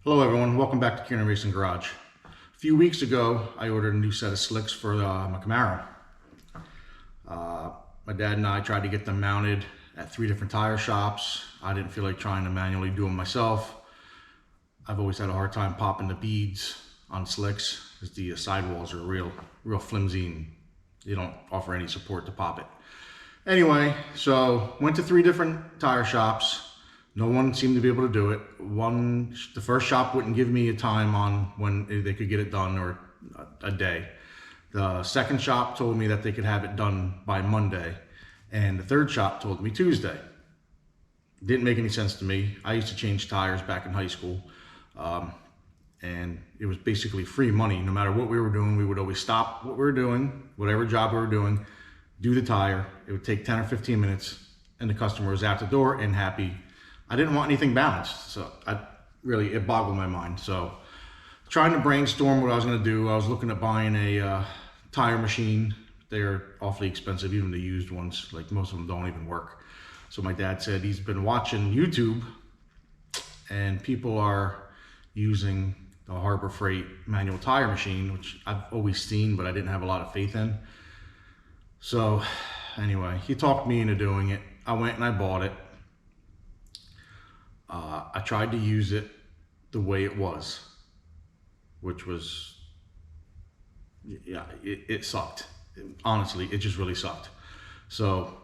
Hello everyone, welcome back to Weld Racing Garage. A few weeks ago, I ordered a new set of slicks for my Camaro. My dad and I tried to get them mounted at 3 different tire shops. I didn't feel like trying to manually do them myself. I've always had a hard time popping the beads on slicks because the sidewalls are real flimsy and they don't offer any support to pop it. Anyway, so went to 3 different tire shops. No one seemed to be able to do it. The first shop wouldn't give me a time on when they could get it done or a day. The second shop told me that they could have it done by Monday. And the third shop told me Tuesday. Didn't make any sense to me. I used to change tires back in high school. And it was basically free money. No matter what we were doing, we would always stop what we were doing, whatever job we were doing, do the tire. It would take 10 or 15 minutes and the customer was out the door and happy. I didn't want anything balanced, so it boggled my mind. So trying to brainstorm what I was gonna do, I was looking at buying a tire machine. They're awfully expensive, even the used ones, like most of them don't even work. So my dad said he's been watching YouTube and people are using the Harbor Freight manual tire machine, which I've always seen, but I didn't have a lot of faith in. So anyway, he talked me into doing it. I went and I bought it. I tried to use it the way it was, which was, yeah, it sucked. Honestly, it just really sucked. So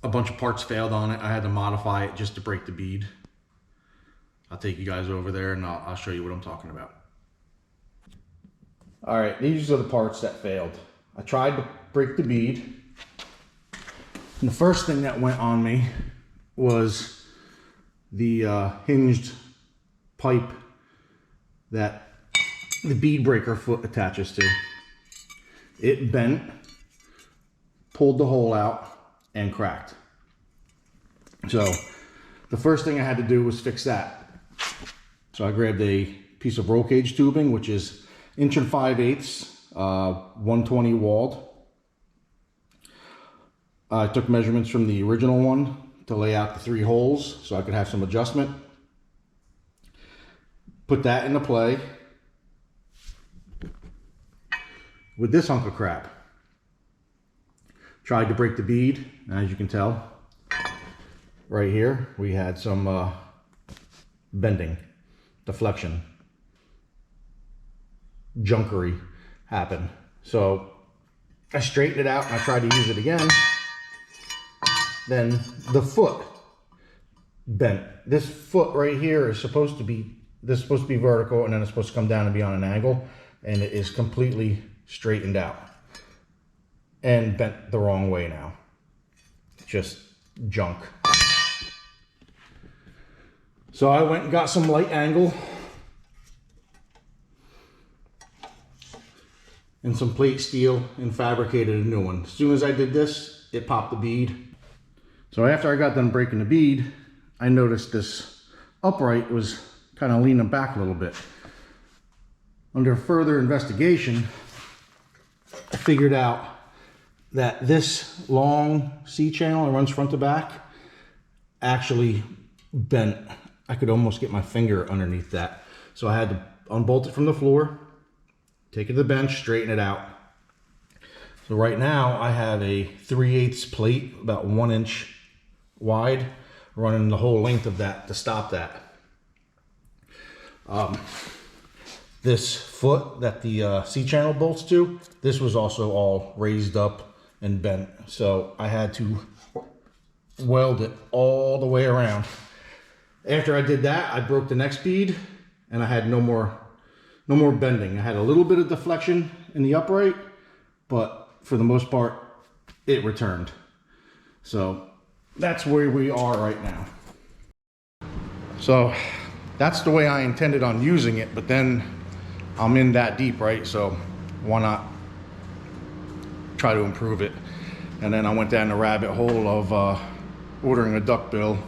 a bunch of parts failed on it. I had to modify it just to break the bead. I'll take you guys over there and I'll show you what I'm talking about. All right, these are the parts that failed. I tried to break the bead. And the first thing that went on me was the hinged pipe that the bead breaker foot attaches to. It bent, pulled the hole out, and cracked. So the first thing I had to do was fix that. So I grabbed a piece of roll cage tubing, which is 1 5/8", 120 Weld. I took measurements from the original one to lay out the 3 holes so I could have some adjustment. Put that into play with this hunk of crap. Tried to break the bead, and as you can tell, right here, we had some bending, deflection, junkery happen. So I straightened it out and I tried to use it again. Then the foot bent. This foot right here is supposed to be vertical, and then it's supposed to come down and be on an angle, and it is completely straightened out and bent the wrong way now. Just junk. So I went and got some light angle and some plate steel and fabricated a new one. As soon as I did this, it popped the bead. So after I got done breaking the bead, I noticed this upright was kind of leaning back a little bit. Under further investigation, I figured out that this long C-channel that runs front to back actually bent. I could almost get my finger underneath that. So I had to unbolt it from the floor, take it to the bench, straighten it out. So right now I have a 3/8 plate, about 1 inch wide, running the whole length of that to stop that. This foot that the C-channel bolts to, this was also all raised up and bent. So I had to weld it all the way around. After I did that, I broke the next bead and I had no more bending. I had a little bit of deflection in the upright, but for the most part, it returned. So that's where we are right now. So that's the way I intended on using it, but then I'm in that deep, right? So why not try to improve it? And then I went down the rabbit hole of ordering a duck bill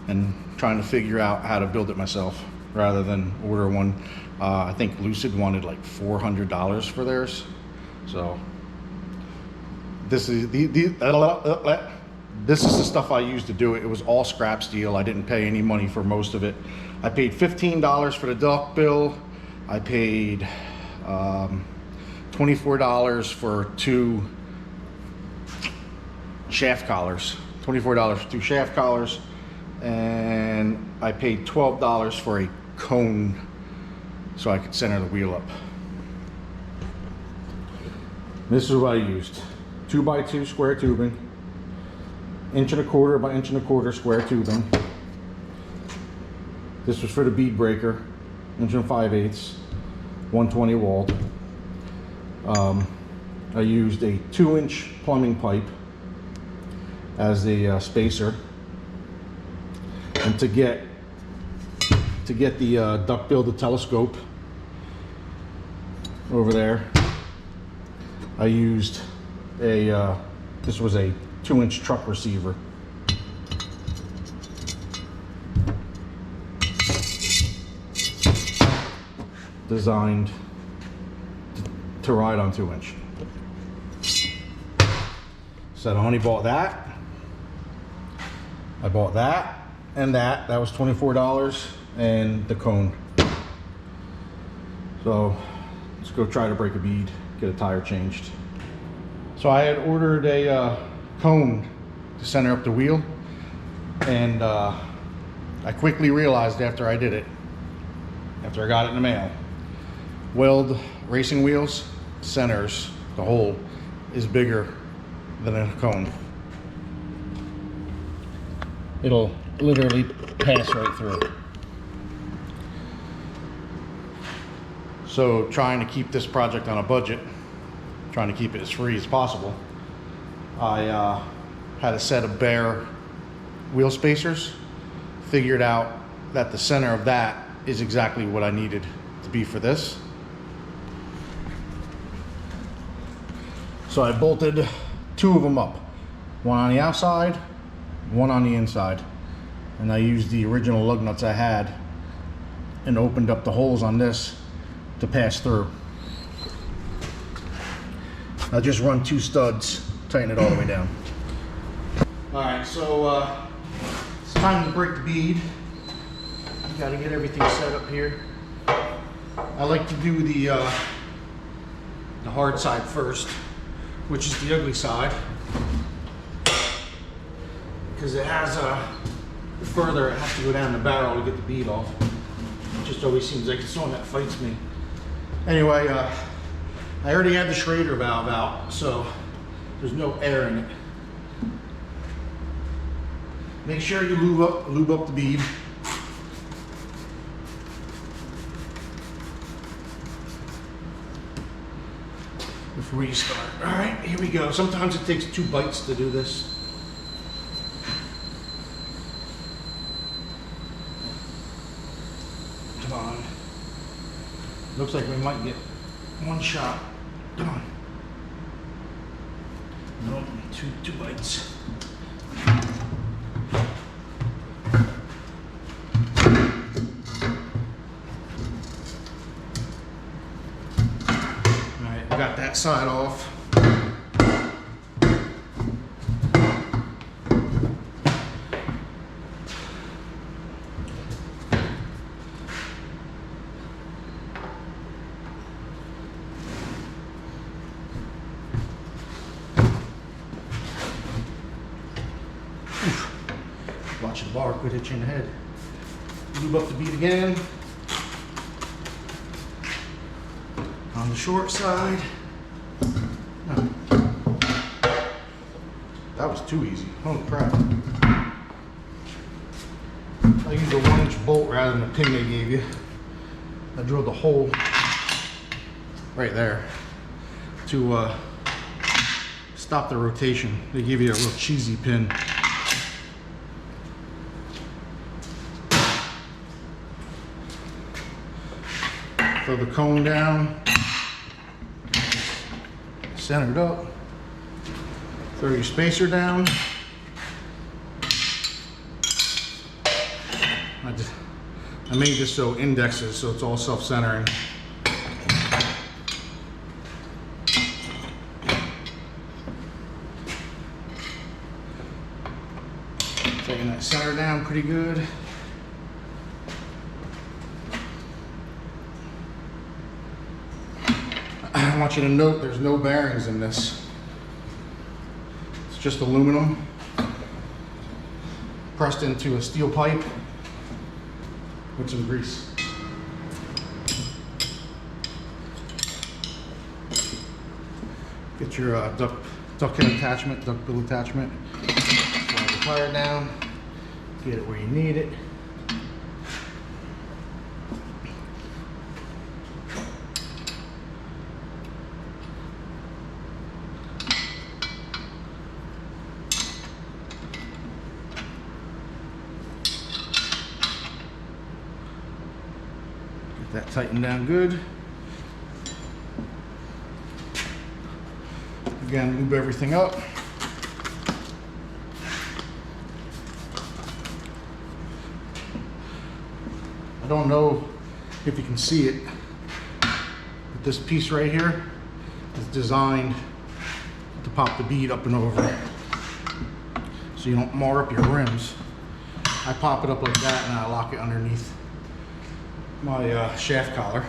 and trying to figure out how to build it myself rather than order one. I think Lucid wanted like $400 for theirs. So this is this is the stuff I used to do it. It was all scrap steel. I didn't pay any money for most of it. I paid $15 for the duck bill. I paid $24 for 2 shaft collars. $24 for 2 shaft collars, and I paid $12 for a cone so I could center the wheel up. This is what I used: 2x2 square tubing, 1¼ by 1¼ square tubing. This was for the bead breaker, 1 5/8, 120 Weld. I used a 2-inch plumbing pipe as the spacer, and to get the duckbill to telescope over there, I used a this was a 2-inch truck receiver. Designed to ride on 2-inch. So I only bought that. I bought that and that. That was $24, and the cone. So let's go try to break a bead, get a tire changed. So I had ordered a cone to center up the wheel, and I quickly realized after I did it, after I got it in the mail, Weld Racing Wheels centers, the hole is bigger than a cone. It'll literally pass right through. So trying to keep this project on a budget, trying to keep it as free as possible, I had a set of bare wheel spacers, figured out that the center of that is exactly what I needed to be for this. So I bolted 2 of them up, one on the outside, one on the inside, and I used the original lug nuts I had and opened up the holes on this to pass through. I just run 2 studs, tighten it all the way down. All right, so it's time to break the bead. You got to get everything set up here. I like to do the hard side first, which is the ugly side, because it has further, it has to go down the barrel to get the bead off. It just always seems like it's the one that fights me. Anyway, I already had the Schrader valve out, so there's no air in it. Make sure you lube up the bead. Before you start. All right, here we go. Sometimes it takes 2 bites to do this. Come on. Looks like we might get 1 shot. Come on. No, 2 bites. Got that side off. Watch the bar, quit hitching the head. Lube up the bead again. On the short side. Oh. That was too easy. Holy crap. I used a 1-inch bolt rather than the pin they gave you. I drilled a hole right there to stop the rotation. They give you a real cheesy pin. Throw the cone down. Centered up. Throw your spacer down. I made this so indexes, so it's all self-centering. Taking that center down pretty good. want you to note there's no bearings in this. It's just aluminum pressed into a steel pipe with some grease. Get your duck head attachment, duck bill attachment. Slide the tire down, get it where you need it. Get that tightened down good. Again, lube everything up. I don't know if you can see it, but this piece right here is designed to pop the bead up and over so you don't mar up your rims. I pop it up like that and I lock it underneath my shaft collar.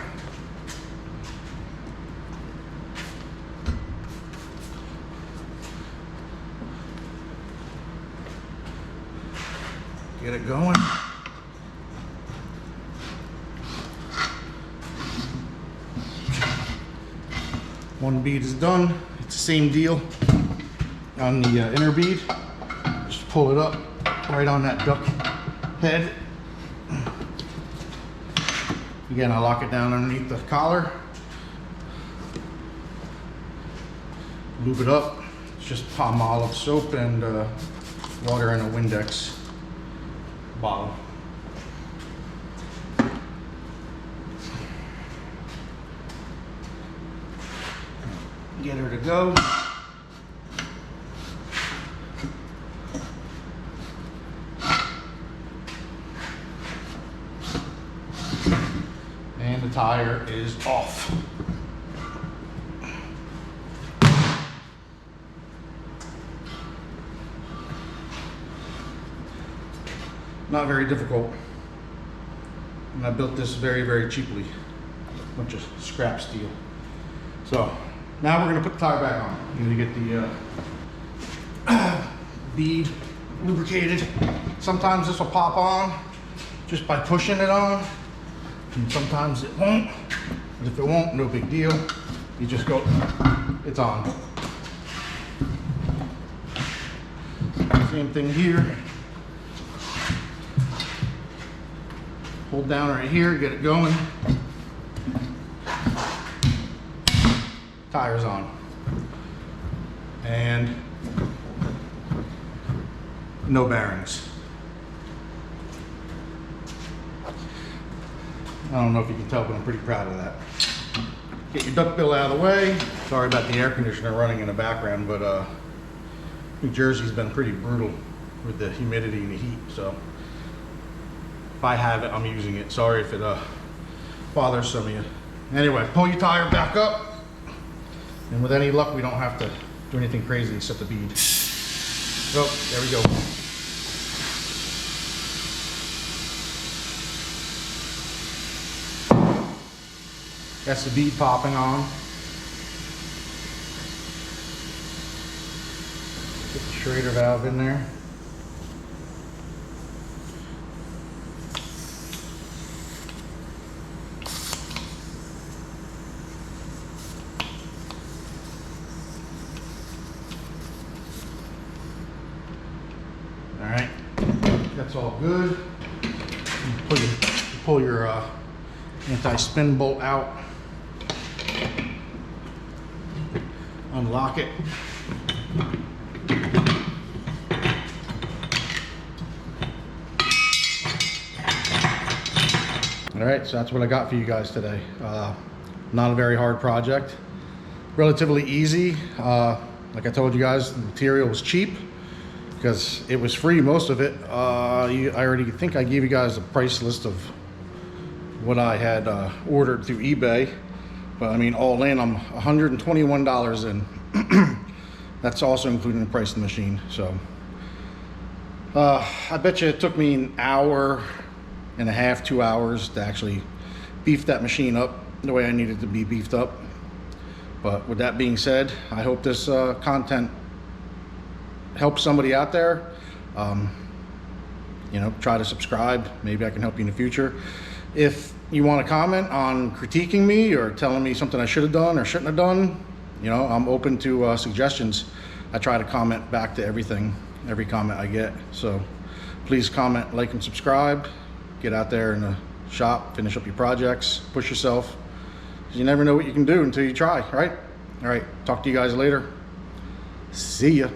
Get it going. One bead is done. It's the same deal on the inner bead. Just pull it up right on that duck head. Again, I lock it down underneath the collar. Lube it up. It's just Palmolive soap and water in a Windex bottle. Get her to go. And the tire is off. Not very difficult. And I built this very, very cheaply. A bunch of scrap steel. So now we're gonna put the tire back on. I'm gonna get the bead lubricated. Sometimes this will pop on just by pushing it on, and sometimes it won't. But if it won't, no big deal. You just go, it's on. Same thing here. Hold down right here, get it going. Tires on. And no bearings. I don't know if you can tell, but I'm pretty proud of that. Get your duck bill out of the way. Sorry about the air conditioner running in the background, but New Jersey's been pretty brutal with the humidity and the heat, so if I have it, I'm using it. Sorry if it bothers some of you. Anyway, pull your tire back up. And with any luck, we don't have to do anything crazy except the bead. Oh, there we go. That's the bead popping on. Get the Schrader valve in there. Alright, that's all good. Pull your anti-spin bolt out. Unlock it. Alright, so that's what I got for you guys today. Not a very hard project. Relatively easy. Like I told you guys, the material was cheap because it was free, most of it. I already think I gave you guys a price list of what I had ordered through eBay. But I mean, all in, I'm $121 in. That's also including the price of the machine. So I bet you it took me an hour and a half, 2 hours to actually beef that machine up the way I needed to be beefed up. But with that being said, I hope this content helps somebody out there. You know, try to subscribe. Maybe I can help you in the future. If you want to comment on critiquing me or telling me something I should have done or shouldn't have done, you know, I'm open to suggestions. I try to comment back to everything, every comment I get. So please comment, like, and subscribe. Get out there in the shop, finish up your projects, push yourself. You never know what you can do until you try, right? All right, talk to you guys later. See ya.